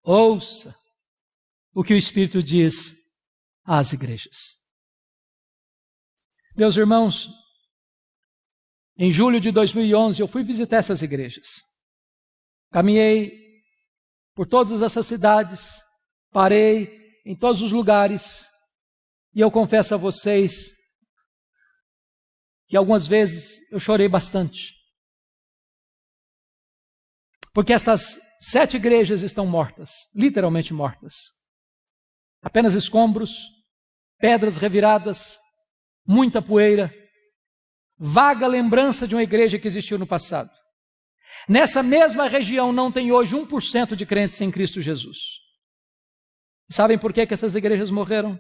ouça o que o Espírito diz às igrejas. Meus irmãos, em julho de 2011 eu fui visitar essas igrejas. Caminhei por todas essas cidades, parei em todos os lugares, e eu confesso a vocês que algumas vezes eu chorei bastante. Porque estas 7 igrejas estão mortas, literalmente mortas. Apenas escombros, pedras reviradas, muita poeira, vaga lembrança de uma igreja que existiu no passado. Nessa mesma região não tem hoje 1% de crentes em Cristo Jesus. Sabem por que essas igrejas morreram?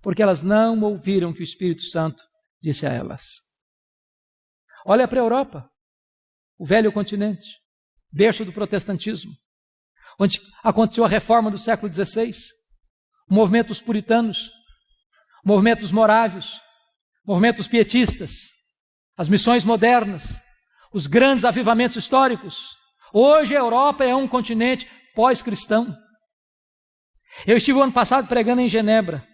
Porque elas não ouviram o que o Espírito Santo disse a elas. Olha para a Europa. O velho continente, berço do protestantismo, onde aconteceu a reforma do século XVI, movimentos puritanos, movimentos morávios, movimentos pietistas, as missões modernas, os grandes avivamentos históricos. Hoje a Europa é um continente pós-cristão. Eu estive o ano passado pregando em Genebra,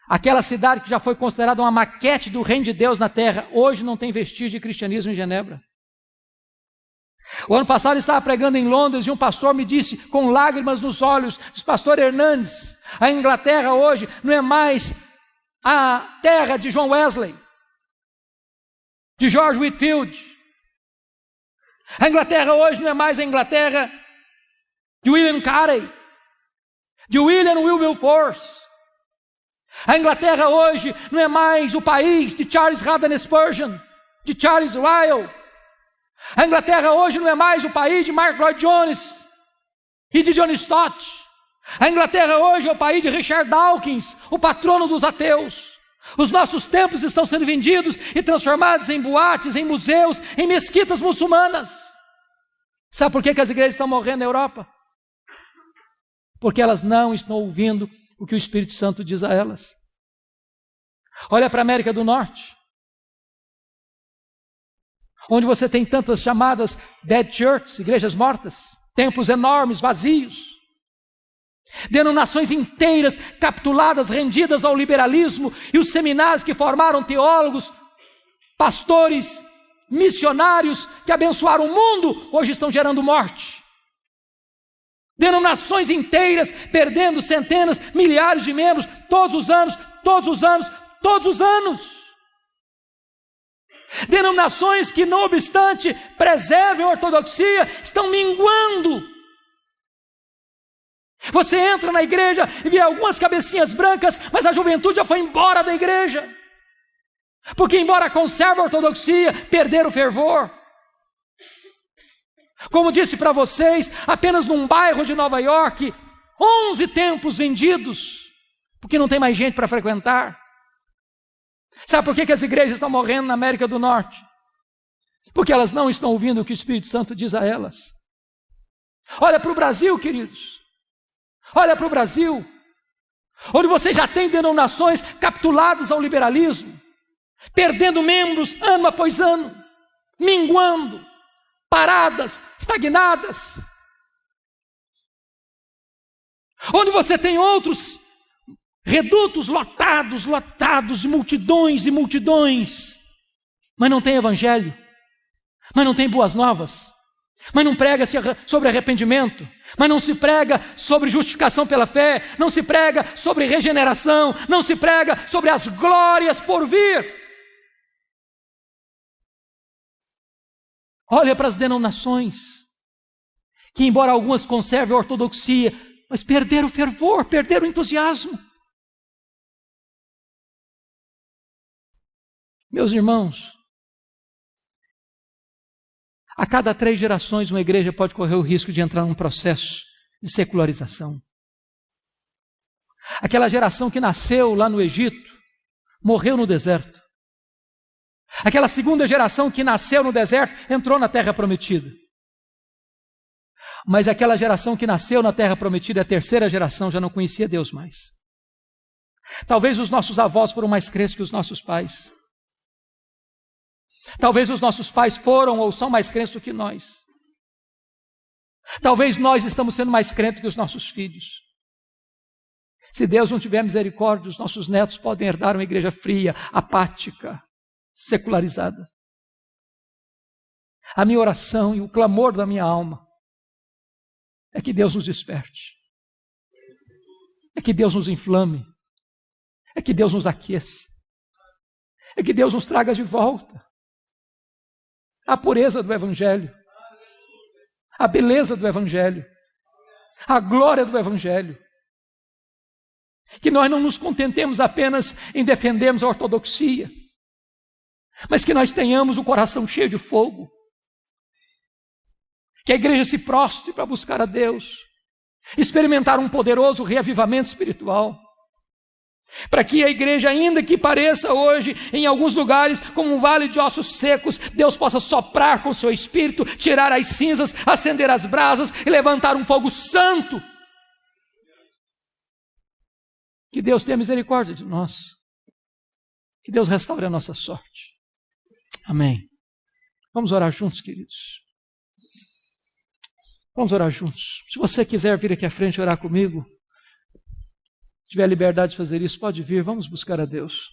aquela cidade que já foi considerada uma maquete do reino de Deus na terra. Hoje não tem vestígio de cristianismo em Genebra. O ano passado eu estava pregando em Londres e um pastor me disse, com lágrimas nos olhos, diz: pastor Hernandes, a Inglaterra hoje não é mais a terra de John Wesley, de George Whitefield. A Inglaterra hoje não é mais a Inglaterra de William Carey, de William Wilberforce. A Inglaterra hoje não é mais o país de Charles Haddon Spurgeon, de Charles Lyell. A Inglaterra hoje não é mais o país de Mark Lloyd Jones e de John Stott. A Inglaterra hoje é o país de Richard Dawkins, o patrono dos ateus. Os nossos templos estão sendo vendidos e transformados em boates, em museus, em mesquitas muçulmanas. Sabe por que as igrejas estão morrendo na Europa? Porque elas não estão ouvindo o que o Espírito Santo diz a elas. Olha para a América do Norte, onde você tem tantas chamadas dead churches, igrejas mortas, templos enormes, vazios, denominações inteiras capituladas, rendidas ao liberalismo, e os seminários que formaram teólogos, pastores, missionários que abençoaram o mundo, hoje estão gerando morte. Denominações inteiras perdendo centenas, milhares de membros todos os anos, todos os anos, todos os anos. Denominações que, não obstante, preservem a ortodoxia, estão minguando. Você entra na igreja e vê algumas cabecinhas brancas, mas a juventude já foi embora da igreja. Porque, embora conserve a ortodoxia, perderam o fervor. Como disse para vocês, apenas num bairro de Nova York, 11 templos vendidos, porque não tem mais gente para frequentar. Sabe por que as igrejas estão morrendo na América do Norte? Porque elas não estão ouvindo o que o Espírito Santo diz a elas. Olha para o Brasil, queridos. Olha para o Brasil, onde você já tem denominações capituladas ao liberalismo, perdendo membros ano após ano, minguando, paradas, estagnadas. Onde você tem outros redutos lotados de multidões e multidões, mas não tem evangelho, mas não tem boas novas, mas não prega sobre arrependimento, mas não se prega sobre justificação pela fé, não se prega sobre regeneração, não se prega sobre as glórias por vir. Olha para as denominações, que embora algumas conservem a ortodoxia, mas perderam o fervor, perderam o entusiasmo. Meus irmãos, a cada 3 gerações uma igreja pode correr o risco de entrar num processo de secularização. Aquela geração que nasceu lá no Egito, morreu no deserto. Aquela segunda geração que nasceu no deserto, entrou na terra prometida. Mas aquela geração que nasceu na terra prometida, a terceira geração, já não conhecia Deus mais. Talvez os nossos avós foram mais crentes que os nossos pais. Talvez os nossos pais foram ou são mais crentes do que nós. Talvez nós estamos sendo mais crentes que os nossos filhos. Se Deus não tiver misericórdia, os nossos netos podem herdar uma igreja fria, apática, secularizada. A minha oração e o clamor da minha alma é que Deus nos desperte, é que Deus nos inflame, é que Deus nos aqueça, é que Deus nos traga de volta a pureza do Evangelho, a beleza do Evangelho, a glória do Evangelho. Que nós não nos contentemos apenas em defendermos a ortodoxia, mas que nós tenhamos o coração cheio de fogo, que a igreja se prostre para buscar a Deus, experimentar um poderoso reavivamento espiritual, para que a igreja, ainda que pareça hoje em alguns lugares como um vale de ossos secos, Deus possa soprar com o seu espírito, tirar as cinzas, acender as brasas e levantar um fogo santo. Que Deus tenha misericórdia de nós, que Deus restaure a nossa sorte. Amém. Vamos orar juntos, queridos. Vamos orar juntos. Se você quiser vir aqui à frente orar comigo, tiver a liberdade de fazer isso, pode vir, vamos buscar a Deus.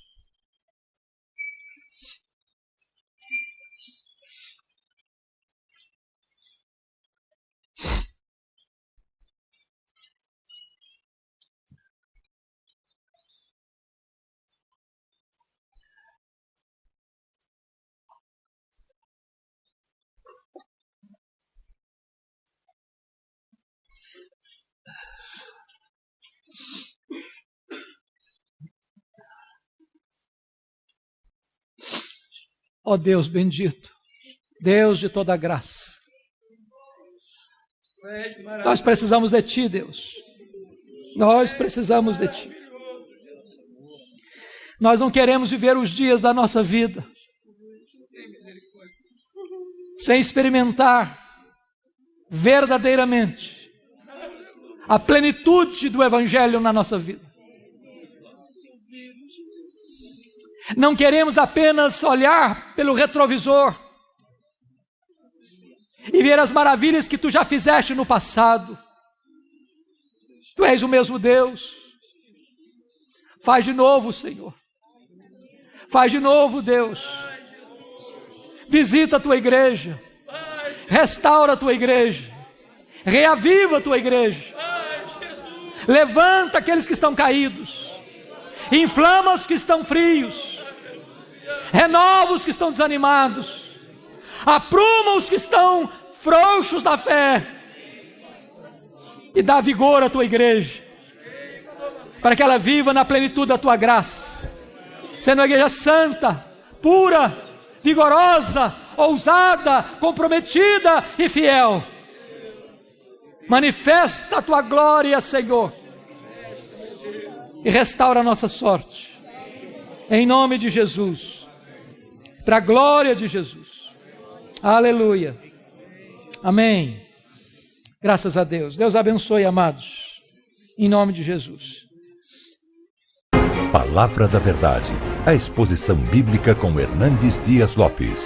Ó Deus bendito, Deus de toda graça, nós precisamos de Ti, Deus. Nós precisamos de Ti. Nós não queremos viver os dias da nossa vida sem experimentar verdadeiramente a plenitude do Evangelho na nossa vida. Não queremos apenas olhar pelo retrovisor e ver as maravilhas que Tu já fizeste no passado. Tu és o mesmo Deus. Faz de novo, Senhor. Faz de novo, Deus. Visita a Tua igreja. Restaura a Tua igreja. Reaviva a tua igreja. Levanta aqueles que estão caídos. Inflama os que estão frios. Renova os que estão desanimados. Apruma os que estão frouxos da fé. E dá vigor à tua igreja, para que ela viva na plenitude da tua graça, sendo uma igreja santa, pura, vigorosa, ousada, comprometida e fiel. Manifesta a tua glória, Senhor, e restaura a nossa sorte, em nome de Jesus, para a glória de Jesus. Aleluia, amém. Graças a Deus. Deus abençoe, amados, em nome de Jesus. Palavra da Verdade, a exposição bíblica com Hernandes Dias Lopes.